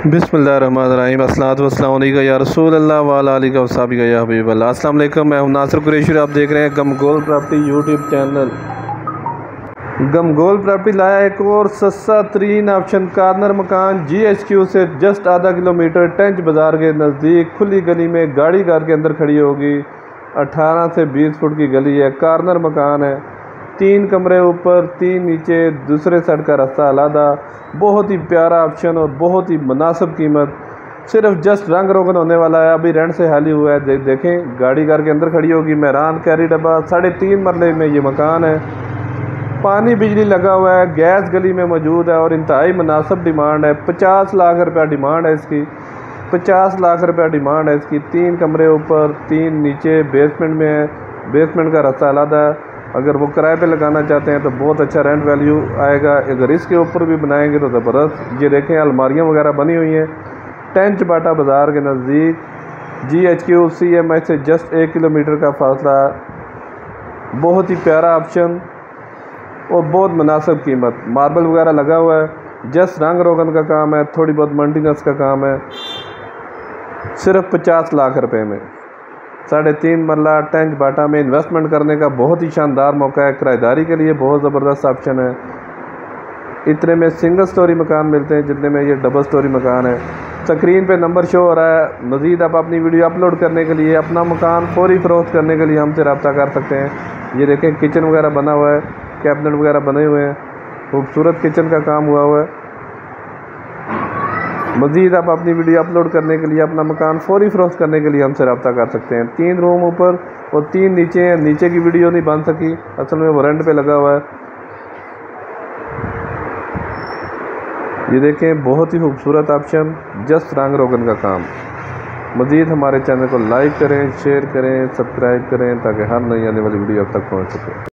बिस्मिल्लाहिर्रहमानिर्रहीम अस्सलातु वस्सलामु अलैका या रसूल अल्लाह व अला आलिका व सहाबिका या हबीब अल्लाह। अस्सलाम वालेकुम, मैं हूं नासिर कुरैशी। आप देख रहे हैं गमगोल प्रॉपर्टी यूट्यूब चैनल। गमगोल प्रॉपर्टी लाया एक और सस्ता तरीन ऑप्शन, कॉर्नर मकान GHQ से जस्ट आधा किलोमीटर, टेंच बाज़ार के नज़दीक, खुली गली में गाड़ी कार के अंदर खड़ी होगी। 18 से 20 फुट की गली है, कॉर्नर मकान है, 3 कमरे ऊपर 3 नीचे, दूसरे साइड का रास्ता अलहदा। बहुत ही प्यारा ऑप्शन और बहुत ही मुनासिब कीमत। सिर्फ जस्ट रंग रोगन होने वाला है, अभी रेंट से खाली हुआ है। देखें गाड़ी कार के अंदर खड़ी होगी। मेहरान कैरी डब्बा, 3.5 मरले में ये मकान है। पानी बिजली लगा हुआ है, गैस गली में मौजूद है और इंतहाई मुनासिब डिमांड है। 50 लाख रुपया डिमांड है इसकी, 50 लाख रुपया डिमांड है इसकी। 3 कमरे ऊपर 3 नीचे, बेसमेंट में है, बेसमेंट का रास्ता अलहदा है। अगर वो किराए पे लगाना चाहते हैं तो बहुत अच्छा रेंट वैल्यू आएगा। अगर इसके ऊपर भी बनाएंगे तो ज़बरदस्त। ये देखें अलमारियाँ वगैरह बनी हुई हैं। टेंच बाटा बाज़ार के नज़दीक, GHQ CMI से जस्ट 1 किलोमीटर का फासला। बहुत ही प्यारा ऑप्शन और बहुत मुनासिब कीमत। मार्बल वगैरह लगा हुआ है, जस्ट रंग रोगन का काम है, थोड़ी बहुत मेंटेनेंस का काम है। सिर्फ 50 लाख रुपए में 3.5 मरला टेंच बाटा में इन्वेस्टमेंट करने का बहुत ही शानदार मौका है। किराएदारी के लिए बहुत ज़बरदस्त ऑप्शन है। इतने में सिंगल स्टोरी मकान मिलते हैं जितने में ये डबल स्टोरी मकान है। स्क्रीन पे नंबर शो हो रहा है। मज़ीद आप अपनी वीडियो अपलोड करने के लिए, अपना मकान फौरी फ़रोख्त करने के लिए हमसे रब्ता कर सकते हैं। ये देखें किचन वगैरह बना हुआ है, कैबिनेट वगैरह बने हुए हैं, खूबसूरत किचन का काम हुआ है। मज़ीद आप अपनी वीडियो अपलोड करने के लिए, अपना मकान फौरी फ़रोख्त करने के लिए हमसे रब्ता कर सकते हैं। 3 रूम ऊपर और 3 नीचे हैं। नीचे की वीडियो नहीं बन सकी, असल में वो रेंट पे लगा हुआ है। ये देखें बहुत ही खूबसूरत ऑप्शन, जस्ट रंग रोगन का काम। मज़ीद हमारे चैनल को लाइक करें, शेयर करें, सब्सक्राइब करें ताकि हर नई आने वाली वीडियो अब तक पहुँच सके।